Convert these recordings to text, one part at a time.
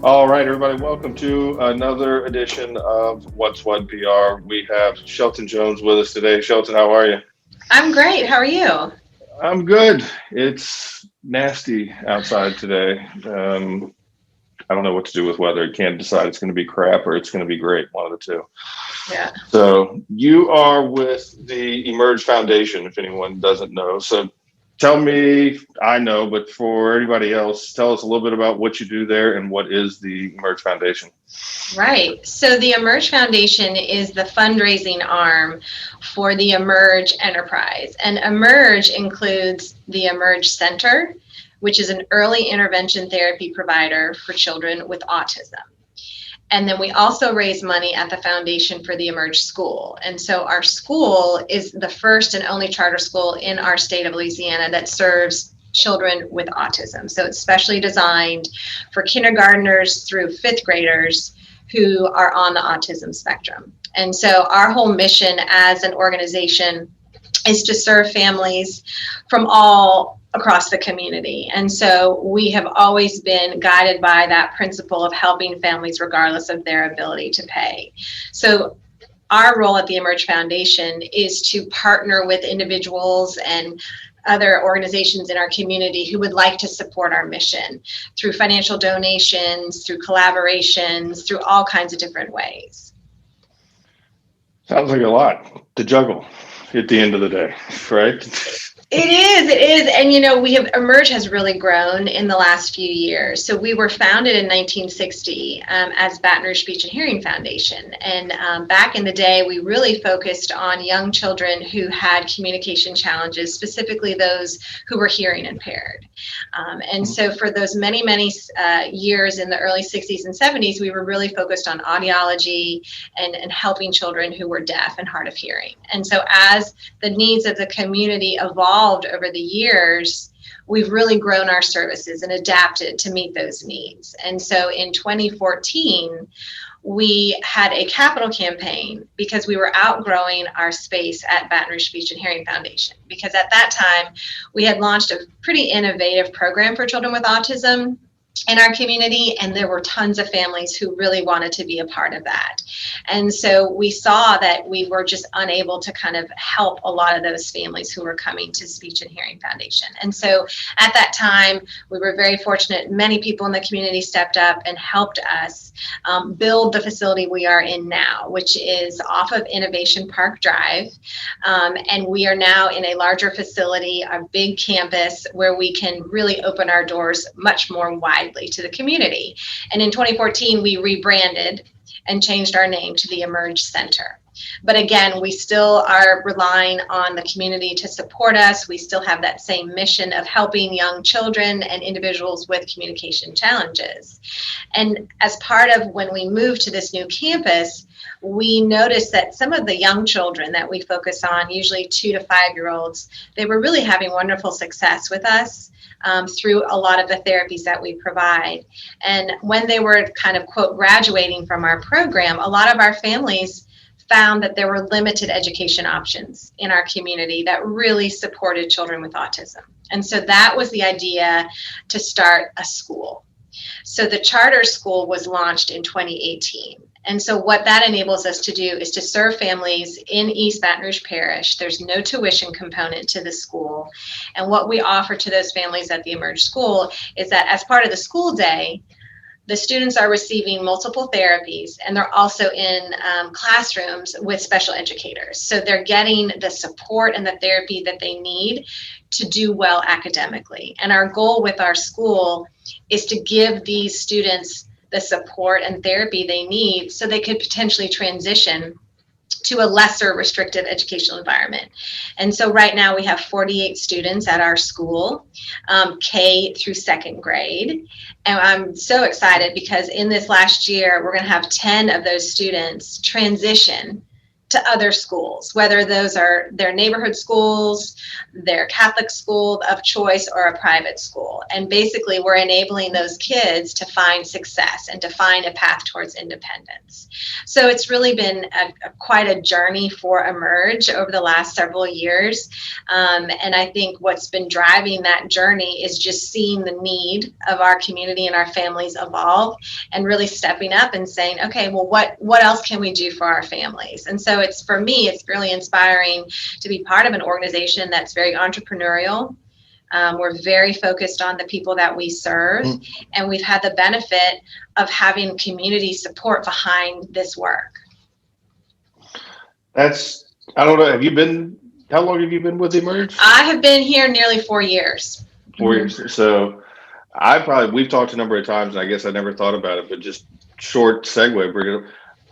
All right, everybody, welcome to another edition of What's What PR. We have Shelton Jones with us today. Shelton, how are you? I'm great. How are you? I'm good. It's nasty outside today. I don't know what to do with weather. You can't decide it's going to be crap or it's going to be great, one of the two. Yeah. So, you are with the Emerge Foundation, if anyone doesn't know. So, tell me, I know, but for anybody else, tell us a little bit about what you do there and what is the Emerge Foundation. Right. So the Emerge Foundation is the fundraising arm for the Emerge enterprise. And Emerge includes the Emerge Center, which is an early intervention therapy provider for children with autism. And then we also raise money at the foundation for the Emerge School. And so our school is the first and only charter school in our state of Louisiana that serves children with autism. So it's specially designed for kindergartners through fifth graders who are on the autism spectrum. And so our whole mission as an organization is to serve families from all across the community. And so we have always been guided by that principle of helping families regardless of their ability to pay. So our role at the Emerge Foundation is to partner with individuals and other organizations in our community who would like to support our mission through financial donations, through collaborations, through all kinds of different ways. Sounds like a lot to juggle at the end of the day, right? It is. And we have Emerge has really grown in the last few years. So we were founded in 1960 as Baton Rouge Speech and Hearing Foundation. And back in the day, we really focused on young children who had communication challenges, specifically those who were hearing impaired. And so for those many, many years in the early 60s and 70s, we were really focused on audiology and helping children who were deaf and hard of hearing. And so as the needs of the community evolved over the years, we've really grown our services and adapted to meet those needs. And so in 2014, we had a capital campaign because we were outgrowing our space at Baton Rouge Speech and Hearing Foundation. Because at that time, we had launched a pretty innovative program for children with autism in our community, and there were tons of families who really wanted to be a part of that. And so we saw that we were just unable to kind of help a lot of those families who were coming to Speech and Hearing Foundation. And so at that time, we were very fortunate. Many people in the community stepped up and helped us build the facility we are in now, which is off of Innovation Park Drive. And we are now in a larger facility, a big campus where we can really open our doors much more widely to the community. And in 2014, we rebranded and changed our name to the Emerge Center. But again, we still are relying on the community to support us. We still have that same mission of helping young children and individuals with communication challenges. And as part of when we moved to this new campus, we noticed that some of the young children that we focus on, usually 2 to 5 year olds, they were really having wonderful success with us. Through a lot of the therapies that we provide. And when they were kind of, quote, graduating from our program, a lot of our families found that there were limited education options in our community that really supported children with autism. And so that was the idea to start a school. So the charter school was launched in 2018. And so what that enables us to do is to serve families in East Baton Rouge Parish. There's no tuition component to the school. And what we offer to those families at the Emerge School is that as part of the school day, the students are receiving multiple therapies, and they're also in classrooms with special educators. So they're getting the support and the therapy that they need to do well academically. And our goal with our school is to give these students the support and therapy they need so they could potentially transition to a lesser restrictive educational environment. And so right now we have 48 students at our school, K through second grade. And I'm so excited because in this last year, we're going to have 10 of those students transition to other schools, whether those are their neighborhood schools, their Catholic school of choice, or a private school. And basically, we're enabling those kids to find success and to find a path towards independence. So it's really been quite a journey for Emerge over the last several years. And I think what's been driving that journey is just seeing the need of our community and our families evolve, and really stepping up and saying, okay, well, what else can we do for our families? And so for me, it's really inspiring to be part of an organization that's very entrepreneurial. We're very focused on the people that we serve, and we've had the benefit of having community support behind this work. I don't know, how long have you been with Emerge? I have been here nearly 4 years. 4 years. So we've talked a number of times, and I guess I never thought about it, but just short segue, Brigitte.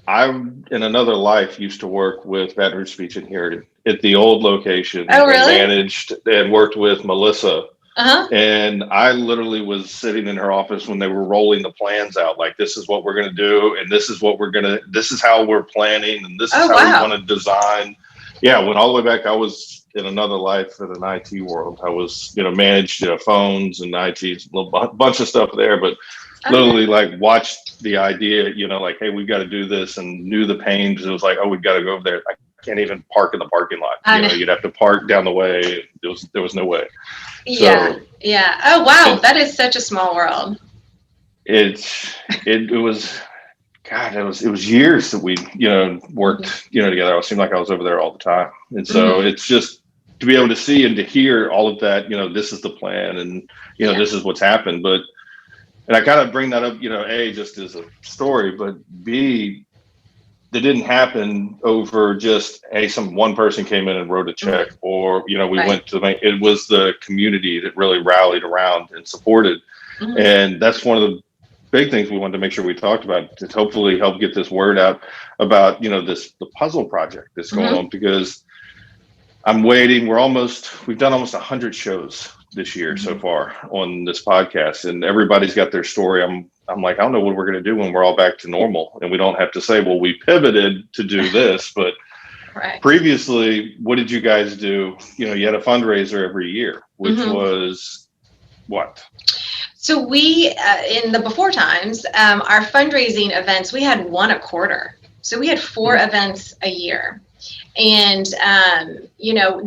I, in another life, used to work with Baton Rouge Speech and Hearing at the old location. Oh, really? And managed and worked with Melissa. Uh-huh. And I literally was sitting in her office when they were rolling the plans out. Like, this is what we're going to do, and this is how we're planning, and this is how we want to design. Yeah, went all the way back. I was in another life in an IT world. I was, managed phones and IT, a bunch of stuff there, but literally like watched the idea, like, hey, we've got to do this, and knew the pains. It was like, oh, we've got to go over there. I can't even park in the parking lot. You'd have to park down the way. There was no way. Yeah. Oh, wow. That is such a small world. It was, God, it was years that we, worked, together. It seemed like I was over there all the time. And so it's just to be able to see and to hear all of that, this is the plan, and, this is what's happened. And I kind of bring that up, A, just as a story, but B, that didn't happen over just, hey, one person came in and wrote a check, or, we went to it was the community that really rallied around and supported. And that's one of the big things we wanted to make sure we talked about, to hopefully help get this word out about, the puzzle project that's going on, because I'm waiting. We've done almost 100 shows this year so far on this podcast, and everybody's got their story. I'm like, I don't know what we're going to do when we're all back to normal, and we don't have to say, well, we pivoted to do this, but previously, what did you guys do? You had a fundraiser every year, which was what? So we, in the before times, our fundraising events, we had one a quarter. So we had 4 events a year. And,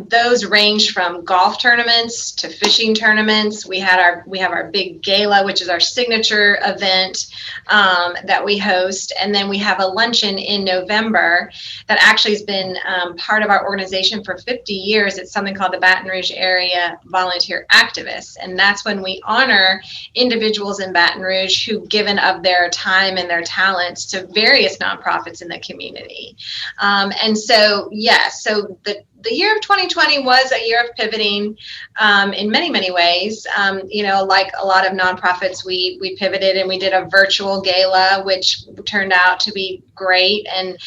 those range from golf tournaments to fishing tournaments. We have our big gala, which is our signature event that we host. And then we have a luncheon in November that actually has been part of our organization for 50 years. It's something called the Baton Rouge Area Volunteer Activists. And that's when we honor individuals in Baton Rouge who've given of their time and their talents to various nonprofits in the community. And so, yes, so the year of 2020 was a year of pivoting in many, many ways. Like a lot of nonprofits, we pivoted and we did a virtual gala, which turned out to be great. And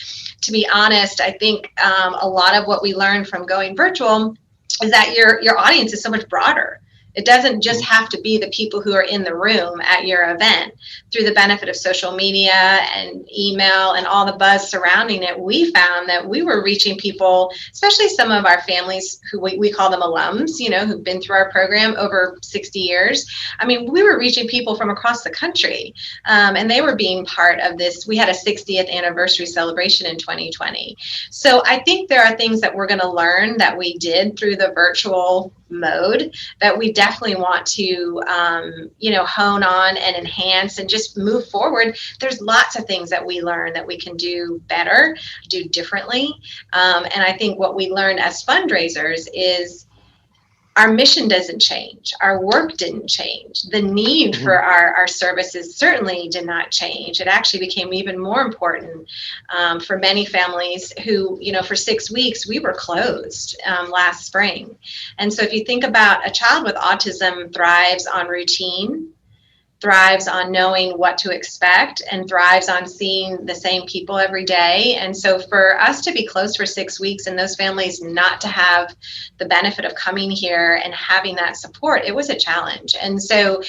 to be honest, I think a lot of what we learned from going virtual is that your audience is so much broader. It doesn't just have to be the people who are in the room at your event. Through the benefit of social media and email and all the buzz surrounding it, we found that we were reaching people, especially some of our families who we call them alums, who've been through our program over 60 years. I mean, we were reaching people from across the country, and they were being part of this. We had a 60th anniversary celebration in 2020. So I think there are things that we're going to learn that we did through the virtual mode that we definitely want to hone on and enhance and just move forward. There's lots of things that we learn that we can do better, do differently, and I think what we learned as fundraisers is our mission doesn't change. Our work didn't change. The need for our services certainly did not change. It actually became even more important for many families who, for 6 weeks, we were closed last spring. And so if you think about a child with autism thrives on routine, thrives on knowing what to expect, and thrives on seeing the same people every day. And so for us to be closed for 6 weeks and those families not to have the benefit of coming here and having that support, it was a challenge. And so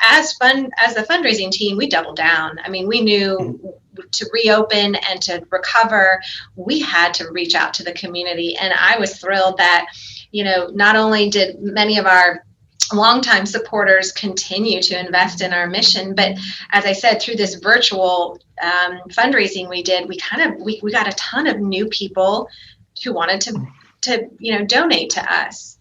as the fundraising team, we doubled down. I mean, we knew to reopen and to recover, we had to reach out to the community. And I was thrilled that, not only did many of our longtime supporters continue to invest in our mission, but as I said, through this virtual fundraising we did, we got a ton of new people who wanted to donate to us.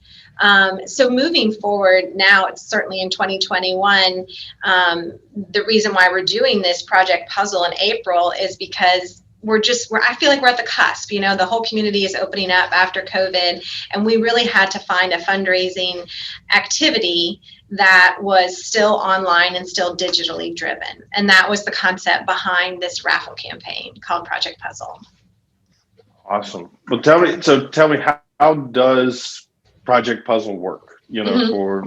So moving forward now, it's certainly in 2021, the reason why we're doing this Project Puzzle in April is because I feel like we're at the cusp. The whole community is opening up after COVID, and we really had to find a fundraising activity that was still online and still digitally driven. And that was the concept behind this raffle campaign called Project Puzzle. Awesome. Well, tell me how does Project Puzzle work? There's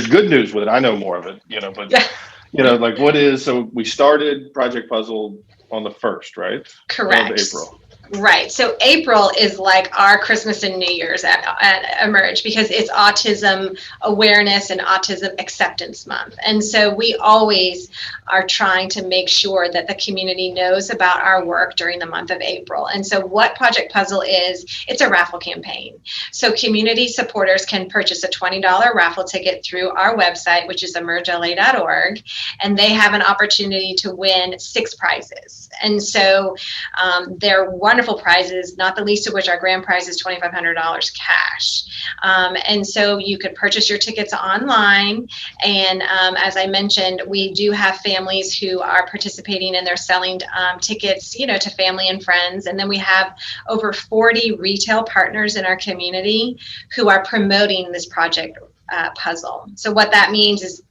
good news with it. I know more of it, but like what is, so we started Project Puzzle on the 1st, right? Correct. Of April. Right. So April is like our Christmas and New Year's at Emerge, because it's Autism Awareness and Autism Acceptance Month. And so we always are trying to make sure that the community knows about our work during the month of April. And so what Project Puzzle is, it's a raffle campaign. So community supporters can purchase a $20 raffle ticket through our website, which is emergela.org, and they have an opportunity to win 6 prizes. And so they're wonderful prizes, not the least of which our grand prize is $2,500 cash. And so you could purchase your tickets online. And as I mentioned, we do have families who are participating, and they're selling tickets, to family and friends. And then we have over 40 retail partners in our community who are promoting this Project Puzzle. So what that means is,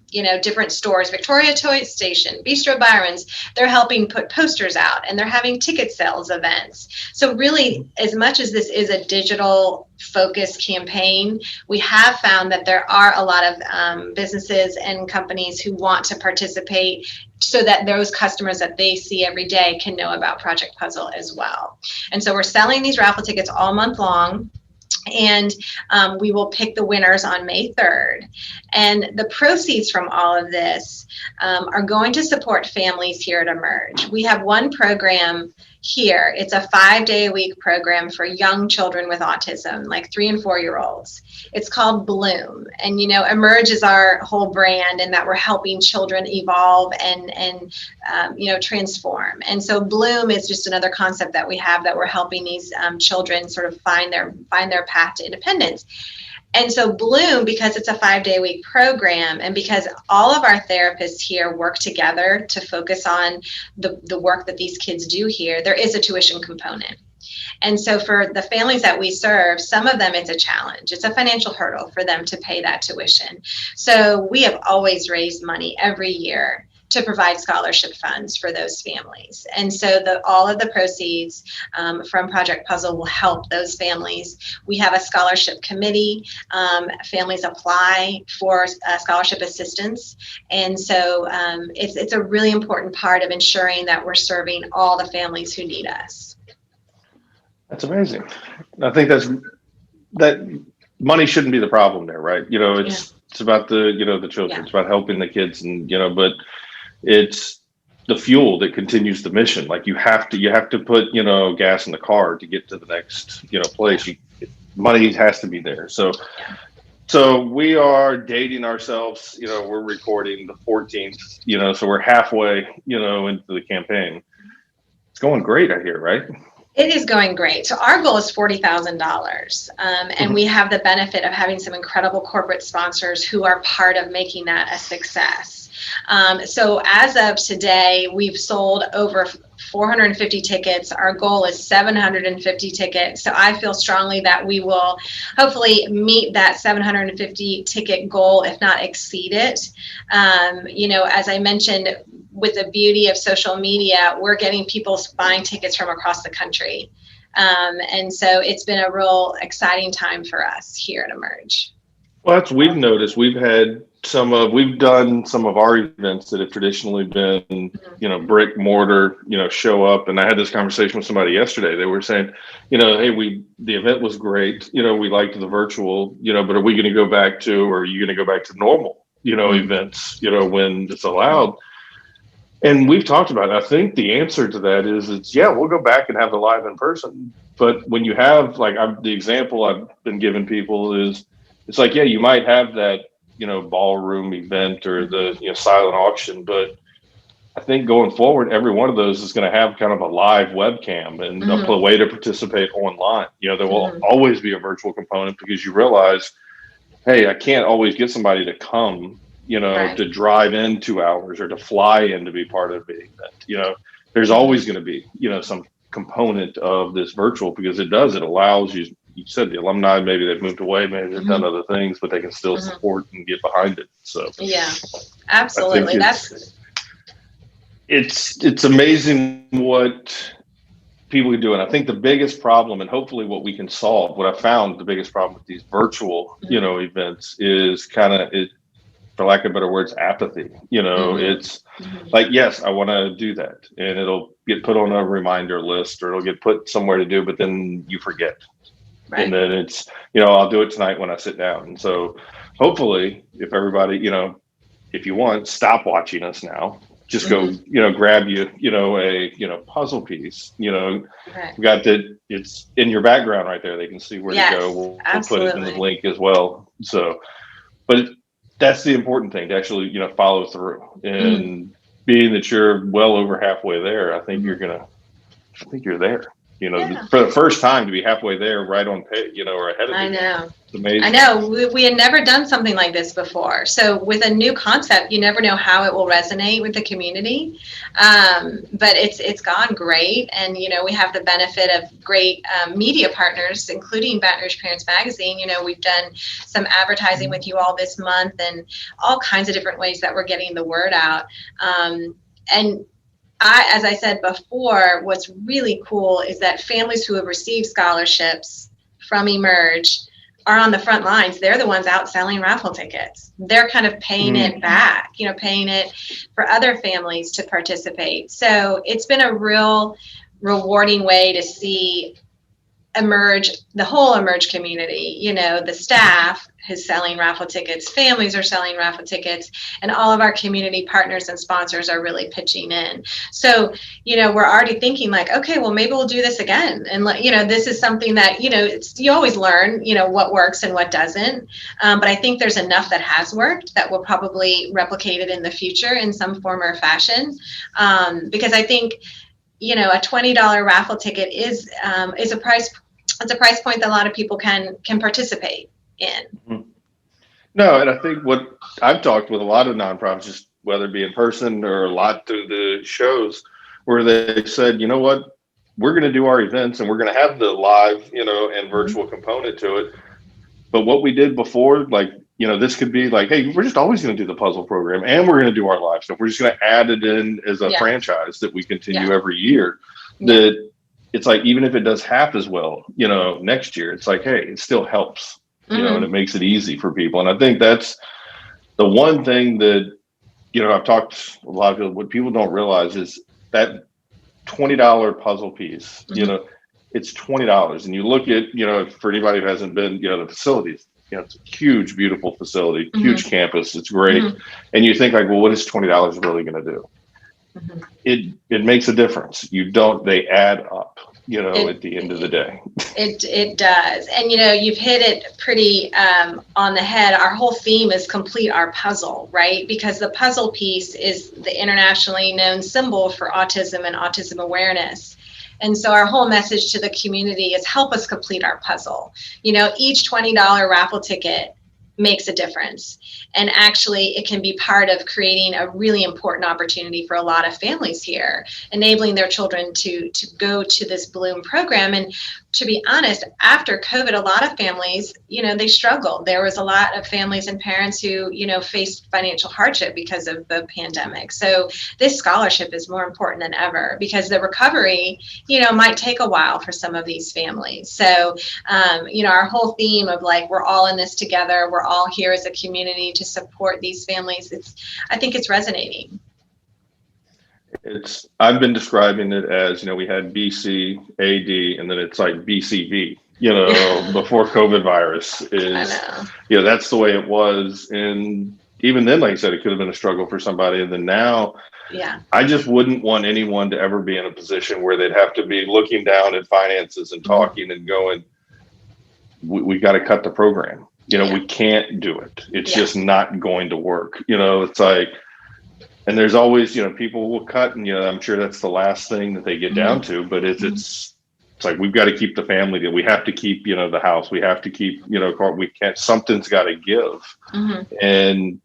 different stores, Victoria Toy Station, Bistro Byron's, they're helping put posters out, and they're having ticket sales events. So really, as much as this is a digital focused campaign, we have found that there are a lot of businesses and companies who want to participate, so that those customers that they see every day can know about Project Puzzle as well. And so we're selling these raffle tickets all month long. And we will pick the winners on May 3rd. And the proceeds from all of this are going to support families here at Emerge. We have one program here. It's a 5-day-a-week program for young children with autism, like 3 and 4-year-olds. It's called Bloom. And, Emerge is our whole brand, and that we're helping children evolve and transform. And so Bloom is just another concept that we have, that we're helping these children sort of find their path to independence. And so Bloom, because it's a 5-day-a-week program, and because all of our therapists here work together to focus on the work that these kids do here, there is a tuition component. And so for the families that we serve, some of them, it's a challenge. It's a financial hurdle for them to pay that tuition. So we have always raised money every year to provide scholarship funds for those families. And so all of the proceeds from Project Puzzle will help those families. We have a scholarship committee. Families apply for scholarship assistance. And so it's a really important part of ensuring that we're serving all the families who need us. That's amazing. I think that money shouldn't be the problem there, right? It's about the children. Yeah. It's about helping the kids, and but it's the fuel that continues the mission. Like you have to put gas in the car to get to the next place. Money has to be there. So we are dating ourselves. We're recording the 14th. So we're halfway into the campaign. It's going great, I hear, right? It is going great. So our goal is $40,000. And we have the benefit of having some incredible corporate sponsors who are part of making that a success. So as of today, we've sold over 450 tickets. Our goal is 750 tickets. So I feel strongly that we will hopefully meet that 750 ticket goal, if not exceed it. As I mentioned, with the beauty of social media, we're getting people buying tickets from across the country. And so it's been a real exciting time for us here at Emerge. Well, we've noticed. We've done some of our events that have traditionally been, brick mortar, show up. And I had this conversation with somebody yesterday. They were saying, hey, the event was great. We liked the virtual, but are we going to go back to, or are you going to go back to normal, events, when it's allowed? And we've talked about it. I think the answer to that is it's, yeah, we'll go back and have the live in person. But when you have, like, the example I've been giving people is, it's like, yeah, you might have that, ballroom event or the, silent auction, but I think going forward, every one of those is going to have kind of a live webcam and a Hmm. way to participate online. There will Hmm. always be a virtual component because you realize, hey, I can't always get somebody to come, Right. to drive in 2 hours or to fly in to be part of the event. There's always Hmm. going to be, some component of this virtual because it allows you, you said the alumni, maybe they've moved away, maybe they've done Hmm. other things, but they can still Hmm. support and get behind it. So Yeah, I think absolutely. That's it's amazing what people can do. And I think the biggest problem, and hopefully what we can solve, what I found the biggest problem with these virtual, hmm. events is kind of it, for lack of better words, apathy. Hmm. It's Hmm. like, yes, I want to do that. And it'll get put on a reminder list or it'll get put somewhere to do, but then you forget. And Right. then it's, I'll do it tonight when I sit down. And so hopefully if everybody, if you want, stop watching us now. Just go, Hmm. grab you, a, puzzle piece, Right. we got that. It's in your background right there. They can see where to go. Yes, We'll put it in the absolutely. link as well. So, but that's the important thing to actually, follow through. Hmm. And being that you're well over halfway there, Hmm. I think you're there. Yeah. For the first time to be halfway there, right on pace, or ahead of the I game. know. It's I amazing. know. We had never done something like this before. So with a new concept, you never know how it will resonate with the community. But it's gone great, and we have the benefit of great media partners, including Baton Rouge Parents Magazine. We've done some advertising with you all this month, and all kinds of different ways that we're getting the word out. And as I said before, what's really cool is that families who have received scholarships from Emerge are on the front lines. They're the ones out selling raffle tickets. They're kind of paying it Mm. back, paying it for other families to participate. So it's been a real rewarding way to see Emerge, the whole Emerge community, the staff is selling raffle tickets, families are selling raffle tickets, and all of our community partners and sponsors are really pitching in. So, we're already thinking like, okay, well, maybe we'll do this again. And, this is something that, you always learn, what works and what doesn't. But I think there's enough that has worked that will probably replicate it in the future in some form or fashion. Because I think, a $20 raffle ticket is a price. It's a price point that a lot of people can participate in. Mhm. No, and I think what I've talked with a lot of nonprofits, just whether it be in person or a lot through the shows, where they said, you know what, we're going to do our events and we're going to have the live, and Mhm. virtual component to it. But what we did before, like, this could be like, hey, we're just always going to do the puzzle program and we're going to do our live stuff. We're just going to add it in as a Yeah, franchise that we yeah, continue every year. yeah. That it's like, even if it does half as well, next year, it's like, hey, it still helps, and Hmm. it makes it easy for people. And I think that's the one thing that, I've talked a lot of people, what people don't realize is that $20 puzzle piece, Hmm. it's $20. And you look at, for anybody who hasn't been, the facilities, it's a huge, beautiful facility, Hmm. huge campus. It's great. Hmm. And you think like, well, what is $20 really going to do? Hmm. It makes a difference. They add up, It, at the end of the day. it does, and you've hit it pretty on the head. Our whole theme is complete our puzzle, right? Because the puzzle piece is the internationally known symbol for autism and autism awareness. And so our whole message to the community is help us complete our puzzle. Each $20 raffle ticket makes a difference. And actually, it can be part of creating a really important opportunity for a lot of families here, enabling their children to go to this Bloom program. And to be honest, after COVID, a lot of families, they struggled. There was a lot of families and parents who, faced financial hardship because of the pandemic. So this scholarship is more important than ever because the recovery, might take a while for some of these families. So, our whole theme of like, we're all in this together, we're all here as a community to support these families. I think it's resonating. I've been describing it as, we had BC, AD, and then it's like BCV, Yeah, before COVID virus I is, know. that's the way it was. And even then, like I said, it could have been a struggle for somebody. And then now, Yeah. I just wouldn't want anyone to ever be in a position where they'd have to be looking down at finances and talking and going, we got to cut the program. We can't do it. It's just not going to work. It's like, and there's always, people will cut, and I'm sure that's the last thing that they get down to. But it's like, we've got to keep the family. We have to keep, the house. We have to keep, we can't. Something's got to give. And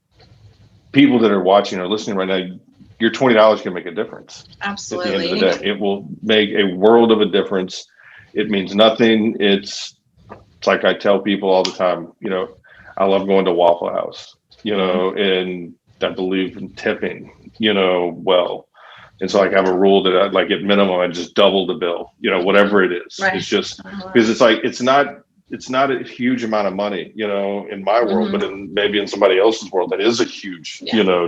people that are watching or listening right now, your $20 can make a difference. Absolutely. At the end of the day, it will make a world of a difference. It means nothing. It's like I tell people all the time, I love going to Waffle House, and I believe in tipping, well. And so I have a rule that at minimum, I just double the bill, whatever it is. Right. It's just because it's like, it's not a huge amount of money, in my world, but maybe in somebody else's world, that is a huge,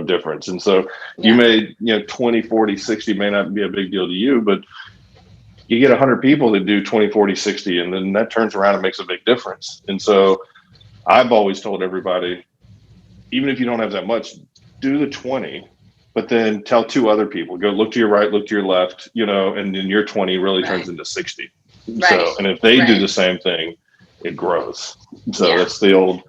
difference. And so you may, 20, 40, 60 may not be a big deal to you, but you get 100 people that do 20, 40, 60, and then that turns around and makes a big difference. And so I've always told everybody, even if you don't have that much, do the 20, but then tell 2 other people, go look to your right, look to your left, and then your 20 really turns into 60. Right. So, and if they do the same thing, it grows. So that's the old,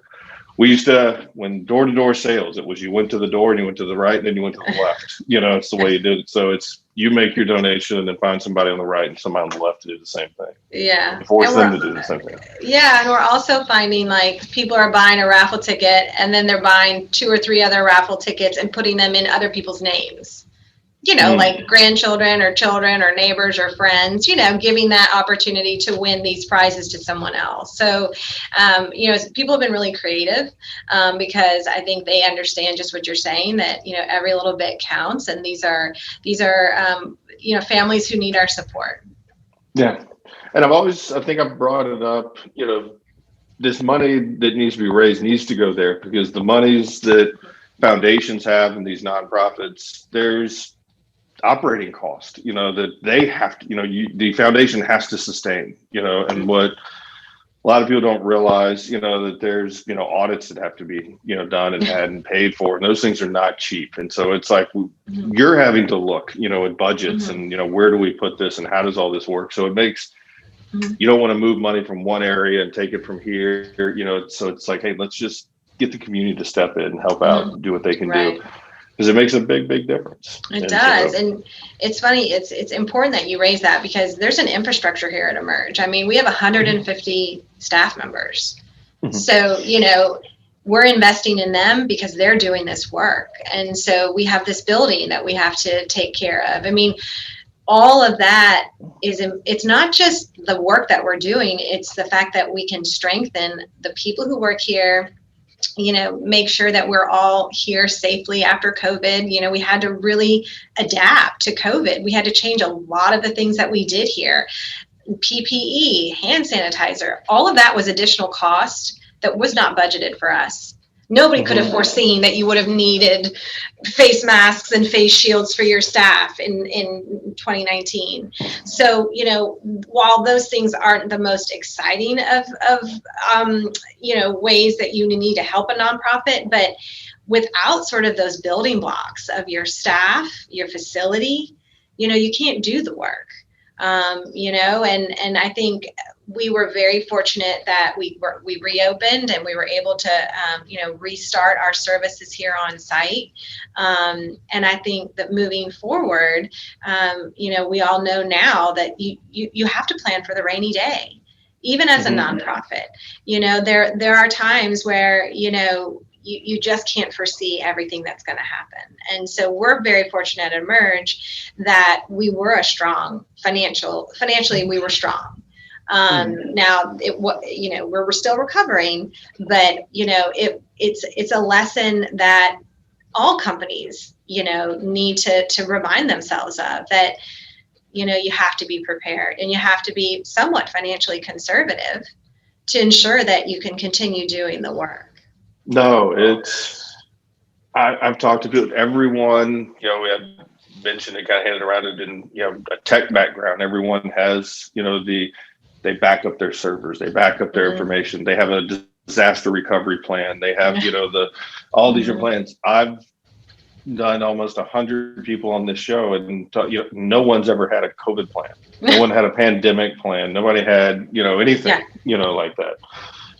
we used to, when door-to-door sales, it was you went to the door and you went to the right and then you went to the left. It's the way you did it. So it's, you make your donation and then find somebody on the right and somebody on the left to do the same thing. Yeah. Force them to do the same thing. Yeah. And we're also finding people are buying a raffle ticket and then they're buying 2 or 3 other raffle tickets and putting them in other people's names. Like grandchildren or children or neighbors or friends, giving that opportunity to win these prizes to someone else. So, people have been really creative because I think they understand just what you're saying, that, every little bit counts. And these are families who need our support. Yeah. And I think I've brought it up, this money that needs to be raised needs to go there, because the monies that foundations have and these nonprofits, there's operating cost, that they have to, the foundation has to sustain, and what a lot of people don't realize, that there's, audits that have to be, done and had and paid for, and those things are not cheap. And so it's like, you're having to look, at budgets and, where do we put this and how does all this work? So it makes, you don't want to move money from one area and take it from here, so it's like, hey, let's just get the community to step in and help out and do what they can do. Because it makes a big, big difference. It does. And it's funny, it's important that you raise that, because there's an infrastructure here at Emerge. I mean, we have 150 staff members. So, we're investing in them because they're doing this work. And so we have this building that we have to take care of. I mean, all of that it's not just the work that we're doing, it's the fact that we can strengthen the people who work here, make sure that we're all here safely after COVID. We had to really adapt to COVID. We had to change a lot of the things that we did here. PPE, hand sanitizer, all of that was additional cost that was not budgeted for us. Nobody could have foreseen that you would have needed face masks and face shields for your staff in 2019. So, while those things aren't the most exciting of ways that you need to help a nonprofit, but without sort of those building blocks of your staff, your facility, you can't do the work. And I think we were very fortunate that we reopened and we were able to, restart our services here on site. And I think that moving forward, we all know now that you have to plan for the rainy day, even as a nonprofit. There are times where, you just can't foresee everything that's going to happen. And so we're very fortunate at Emerge that we were financially we were strong. Now we're still recovering, but it's a lesson that all companies, need to remind themselves of, that, you have to be prepared and you have to be somewhat financially conservative to ensure that you can continue doing the work. No, I've talked to people, everyone, we had mentioned it, kind of handed around it in, a tech background. Everyone has, they back up their servers, they back up their information, they have a disaster recovery plan, they have, all these different plans. done almost 100 people on this show, and no one's ever had a COVID plan. No one had a pandemic plan. Nobody had, anything, like that.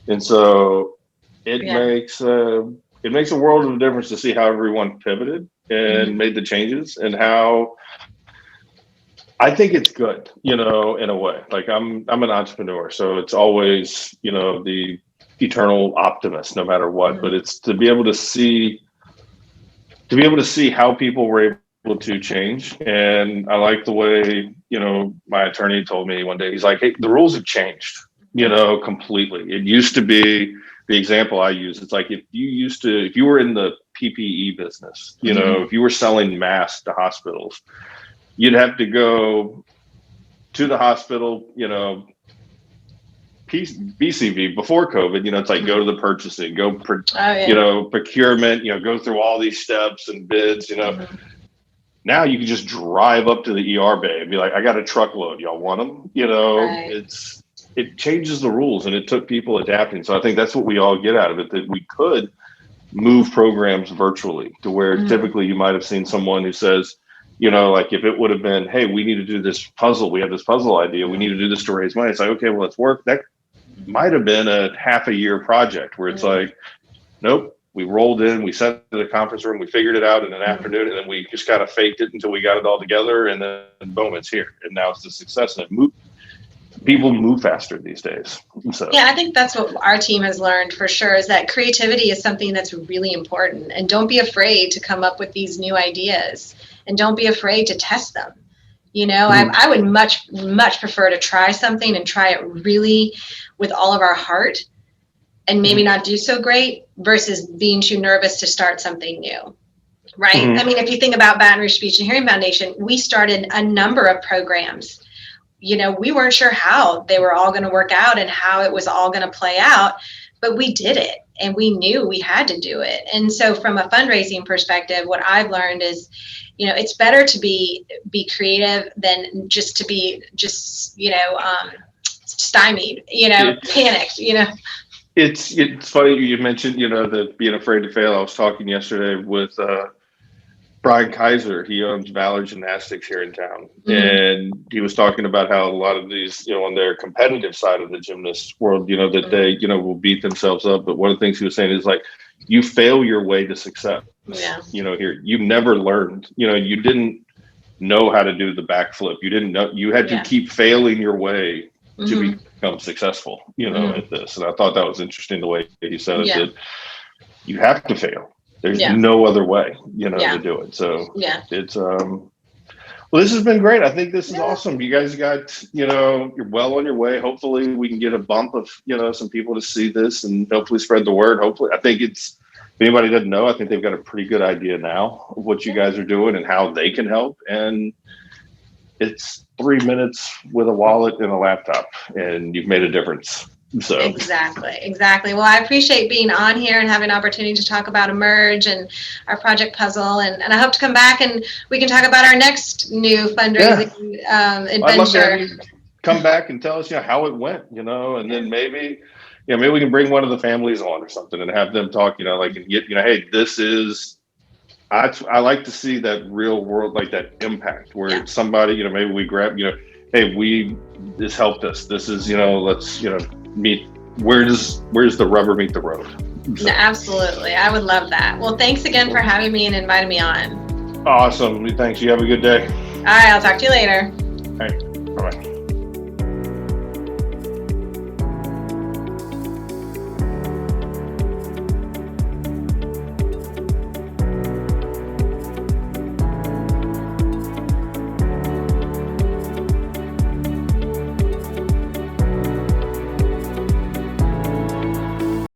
And so it makes a world of a difference to see how everyone pivoted and made the changes, and how I think it's good, in a way. Like I'm an entrepreneur, so it's always, the eternal optimist no matter what, but it's to be able to see how people were able to change. And I like the way, my attorney told me one day, he's like, hey, the rules have changed, completely. It used to be, the example I use, it's like if you were in the PPE business, if you were selling masks to hospitals, you'd have to go to the hospital, BCV before COVID, it's like go to the purchasing, procurement, go through all these steps and bids, Now you can just drive up to the ER bay and be like, I got a truckload. Y'all want them? It changes the rules, and it took people adapting. So I think that's what we all get out of it, that we could move programs virtually to where typically you might have seen someone who says, like if it would have been, hey, we need to do this puzzle. We have this puzzle idea. We need to do this to raise money. It's like, okay, well, let's work. That might have been a half a year project where it's like, nope, we rolled in, we sat in the conference room, we figured it out in an afternoon, and then we just kind of faked it until we got it all together, and then boom, it's here. And now it's a success, and people move faster these days. So yeah, I think that's what our team has learned for sure, is that creativity is something that's really important, and don't be afraid to come up with these new ideas, and don't be afraid to test them. I would much prefer to try something and try it really with all of our heart and maybe not do so great versus being too nervous to start something new. Right. I mean, if you think about Baton Rouge Speech and Hearing Foundation, we started a number of programs. We weren't sure how they were all going to work out and how it was all going to play out, but we did it, and we knew we had to do it. And so from a fundraising perspective, what I've learned is, it's better to be creative than just to be stymied, panicked, It's funny you mentioned, the being afraid to fail. I was talking yesterday with Brian Kaiser. He owns Valor Gymnastics here in town. And he was talking about how a lot of these, on their competitive side of the gymnast world, that they, will beat themselves up. But one of the things he was saying is like, you fail your way to success. Yeah. Here, you never learned, you didn't know how to do the backflip. You didn't know, you had to keep failing your way to become successful, at this. And I thought that was interesting the way he said it, that you have to fail. There's no other way, to do it. So it's, well, this has been great. I think this is awesome. You guys got, you're well on your way. Hopefully we can get a bump of, some people to see this and hopefully spread the word. Hopefully, I think if anybody doesn't know, I think they've got a pretty good idea now of what you guys are doing and how they can help. And it's 3 minutes with a wallet and a laptop, and you've made a difference. So exactly. Well, I appreciate being on here and having an opportunity to talk about Emerge and our project puzzle, and I hope to come back and we can talk about our next new fundraising adventure. I'd love to have you come back and tell us how it went, and then maybe we can bring one of the families on or something and have them talk, and get, hey, this is, I like to see that real world, like that impact where it's somebody, maybe we grab, hey, this helped us. This is, let's, meet, where's the rubber meet the road? So. No, absolutely. I would love that. Well, thanks again for having me and inviting me on. Awesome. Thanks. You have a good day. All right. I'll talk to you later. All right. Bye-bye.